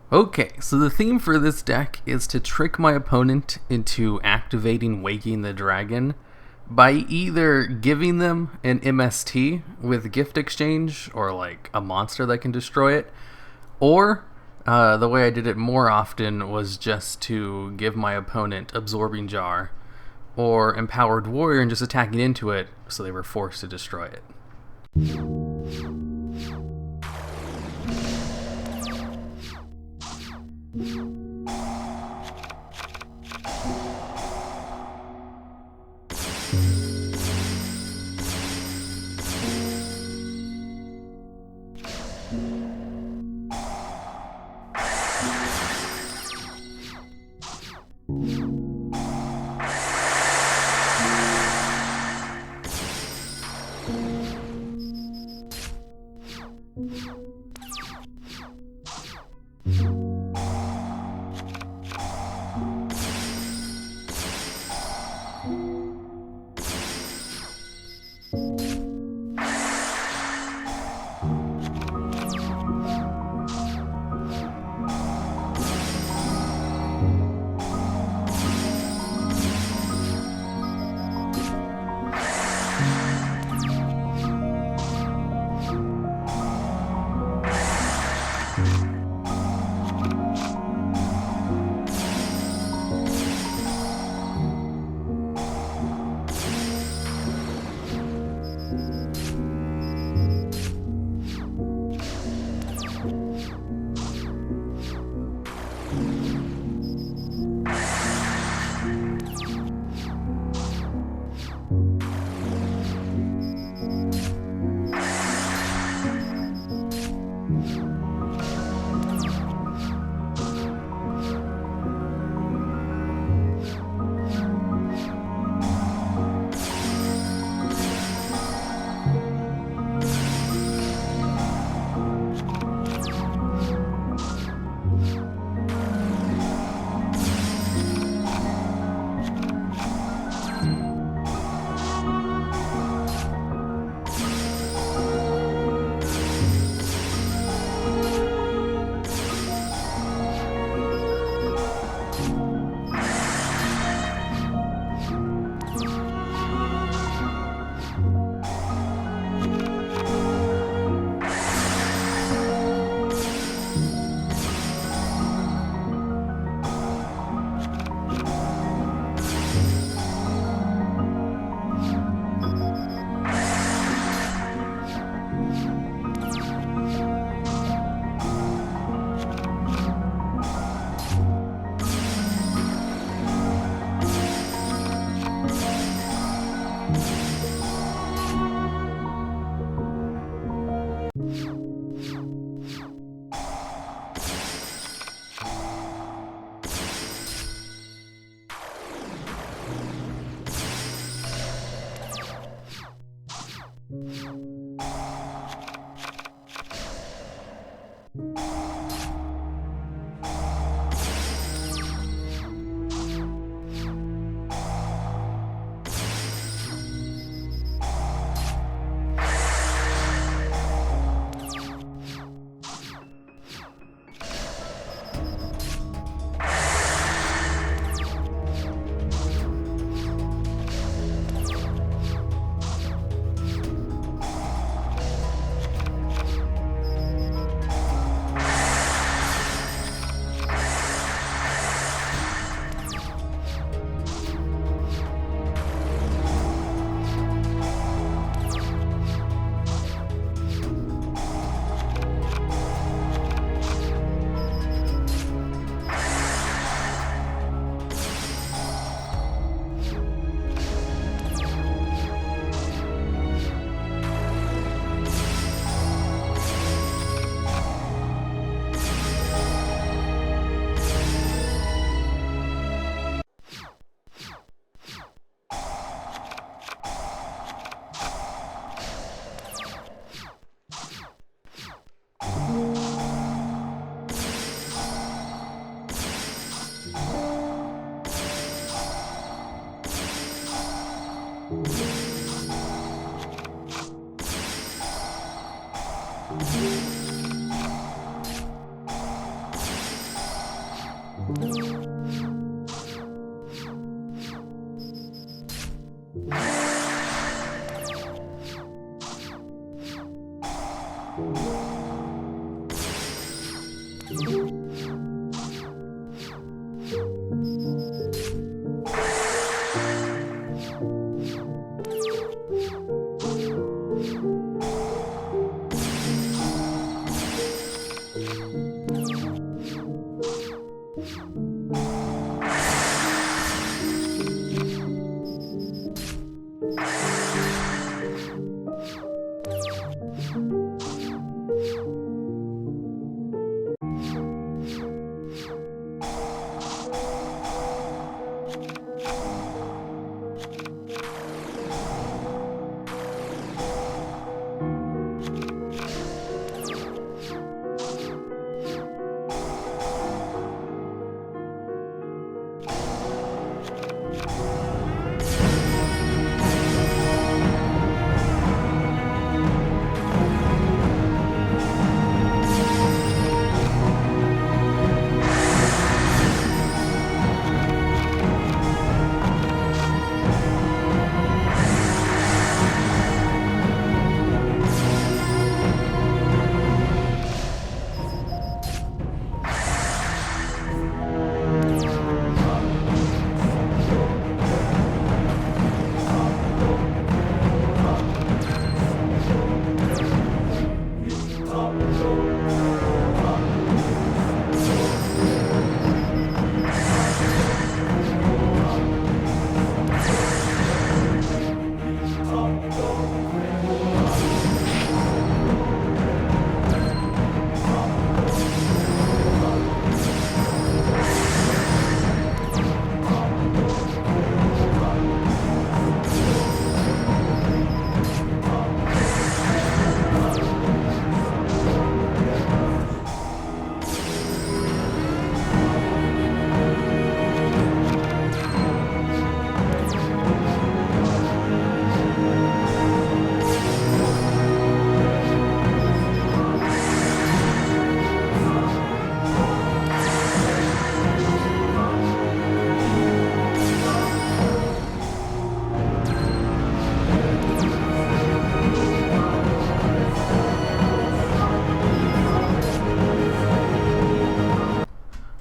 Okay, so the theme for this deck is to trick my opponent into activating Waking the Dragon by either giving them an MST with gift exchange or like a monster that can destroy it, or the way I did it more often was just to give my opponent Absorbing Jar or Empowered Warrior and just attacking into it so they were forced to destroy it.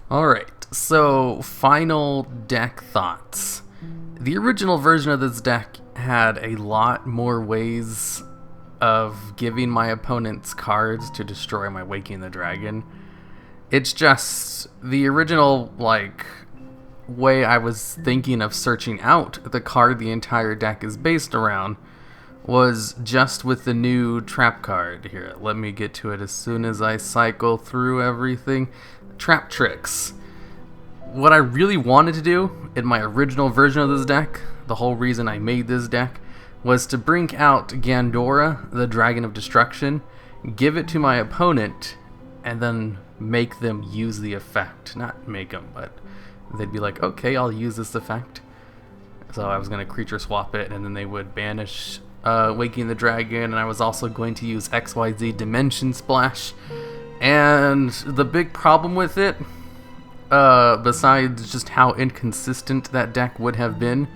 Alright, so final deck thoughts. The original version of this deck had a lot more ways of giving my opponents cards to destroy my Waking the Dragon. It's just the original, way I was thinking of searching out the card the entire deck is based around was just with the new trap card. Here, let me get to it as soon as I cycle through everything. Trap Tricks. What I really wanted to do in my original version of this deck, the whole reason I made this deck, was to bring out Gandora, the Dragon of Destruction, give it to my opponent, and then make them use the effect. Not make them, but they'd be like, okay, I'll use this effect. So I was going to creature swap it, and then they would banish Waking the Dragon, and I was also going to use XYZ Dimension Splash. And the big problem with it, besides just how inconsistent that deck would have been,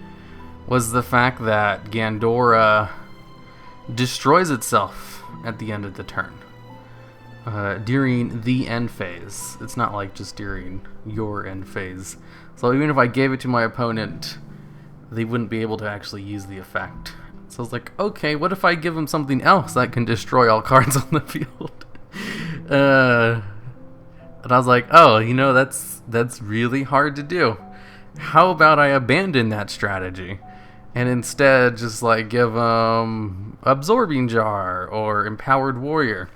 was the fact that Gandora destroys itself at the end of the turn. During the end phase. It's not like just during your end phase. So even if I gave it to my opponent, they wouldn't be able to actually use the effect. So I was like, okay, what if I give them something else that can destroy all cards on the field? And I was like, oh, that's really hard to do. How about I abandon that strategy and instead just give them Absorbing Jar or Empowered Warrior?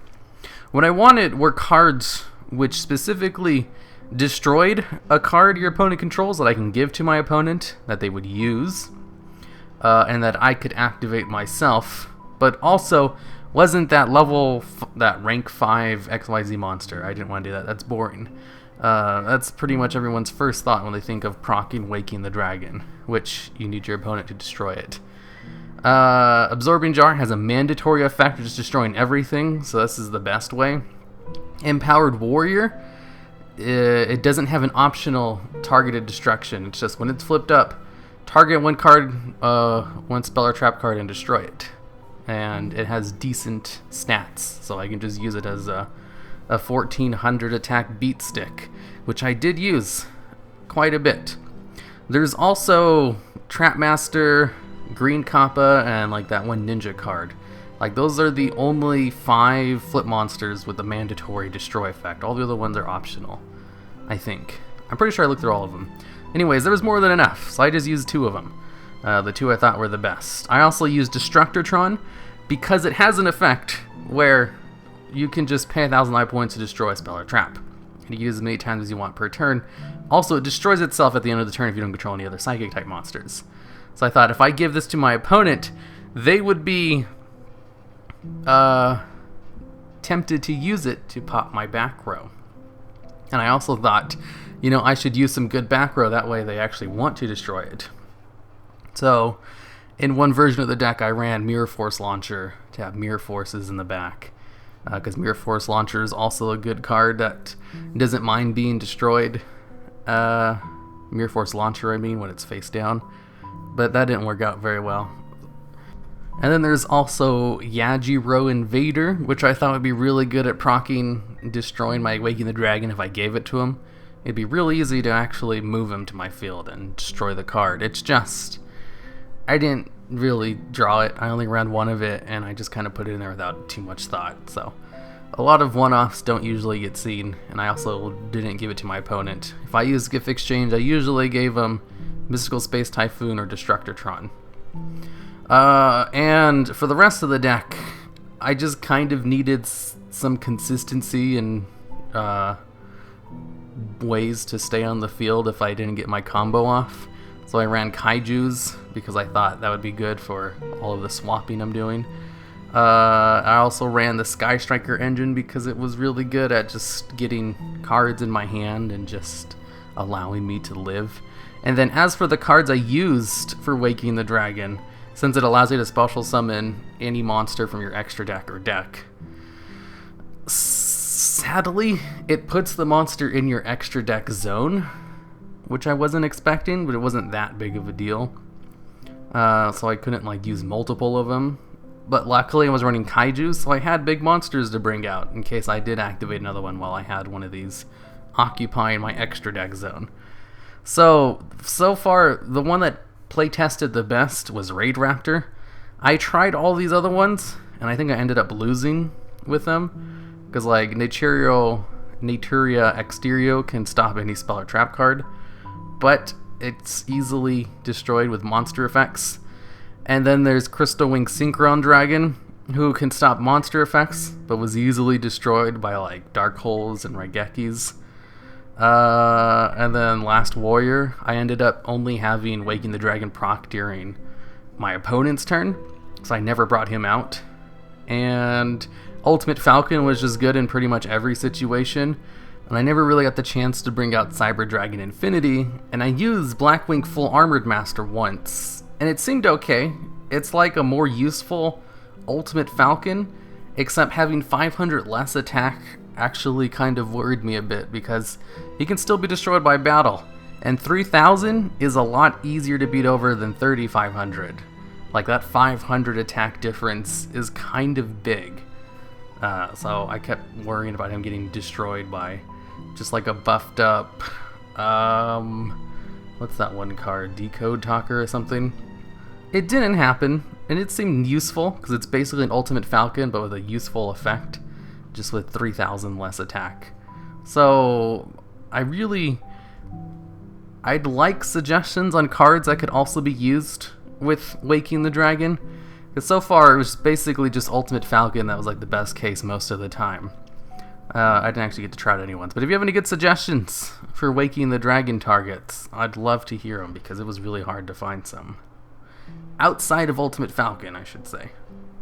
What I wanted were cards which specifically destroyed a card your opponent controls that I can give to my opponent that they would use, and that I could activate myself, but also wasn't that that rank 5 XYZ monster. I didn't want to do that. That's boring. That's pretty much everyone's first thought when they think of proccing Waking the Dragon, which you need your opponent to destroy it. Absorbing Jar has a mandatory effect of just destroying everything, so this is the best way. Empowered Warrior it doesn't have an optional targeted destruction. It's just when it's flipped up, target one card, one spell or trap card, and destroy it. And it has decent stats, so I can just use it as a 1400 attack beat stick, which I did use quite a bit. There's also Trapmaster, Green Kappa, and like that one ninja card. Like those are the only 5 flip monsters with the mandatory destroy effect. All the other ones are optional, I think. I'm pretty sure I looked through all of them. Anyways, there was more than enough, so I just used 2 of them. The 2 I thought were the best. I also used Destructotron because it has an effect where you can just pay 1,000 life points to destroy a spell or trap. And you can use as many times as you want per turn. Also, it destroys itself at the end of the turn if you don't control any other psychic type monsters. So I thought if I give this to my opponent, they would be tempted to use it to pop my back row. And I also thought, you know, I should use some good back row, that way they actually want to destroy it. So, in one version of the deck, I ran Mirror Force Launcher to have Mirror Forces in the back. Because Mirror Force Launcher is also a good card that doesn't mind being destroyed. Mirror Force Launcher, I mean, when it's face down. But that didn't work out very well. And then there's also Yajiro Invader, which I thought would be really good at proccing, destroying my Waking the Dragon if I gave it to him. It'd be really easy to actually move him to my field and destroy the card. It's just, I didn't really draw it. I only ran one of it, and I just kind of put it in there without too much thought. So a lot of one-offs don't usually get seen, and I also didn't give it to my opponent. If I used Gift Exchange, I usually gave him Mystical Space Typhoon or Destructotron. And for the rest of the deck, I just kind of needed some consistency and ways to stay on the field if I didn't get my combo off. So I ran Kaijus because I thought that would be good for all of the swapping I'm doing. I also ran the Sky Striker engine because it was really good at just getting cards in my hand and just allowing me to live. And then as for the cards I used for Waking the Dragon, since it allows you to special summon any monster from your extra deck or deck, sadly, it puts the monster in your extra deck zone, which I wasn't expecting, but it wasn't that big of a deal. So I couldn't like use multiple of them. But luckily I was running Kaiju, so I had big monsters to bring out in case I did activate another one while I had one of these occupying my extra deck zone. So far, the one that play tested the best was Raid Raptor. I tried all these other ones, and I think I ended up losing with them. Because like Naturia Exterio can stop any spell or trap card, but it's easily destroyed with monster effects. And then there's Crystal Wing Synchron Dragon, who can stop monster effects, but was easily destroyed by like Dark Holes and Raigekis. And then Last Warrior, I ended up only having Waking the Dragon proc during my opponent's turn, so I never brought him out. And Ultimate Falcon was just good in pretty much every situation, and I never really got the chance to bring out Cyber Dragon Infinity, and I used Blackwing Full Armored Master once, and it seemed okay. It's like a more useful Ultimate Falcon, except having 500 less attack actually kind of worried me a bit, because he can still be destroyed by battle, and 3,000 is a lot easier to beat over than 3,500. Like, that 500 attack difference is kind of big. So I kept worrying about him getting destroyed by just like a buffed up, what's that one card, Decode Talker or something? It didn't happen, and it seemed useful, because it's basically an Ultimate Falcon, but with a useful effect, just with 3,000 less attack. So I'd like suggestions on cards that could also be used with Waking the Dragon, because so far it was basically just Ultimate Falcon that was like the best case most of the time. I didn't actually get to try out any ones, but if you have any good suggestions for Waking the Dragon targets, I'd love to hear them, because it was really hard to find some. Outside of Ultimate Falcon, I should say.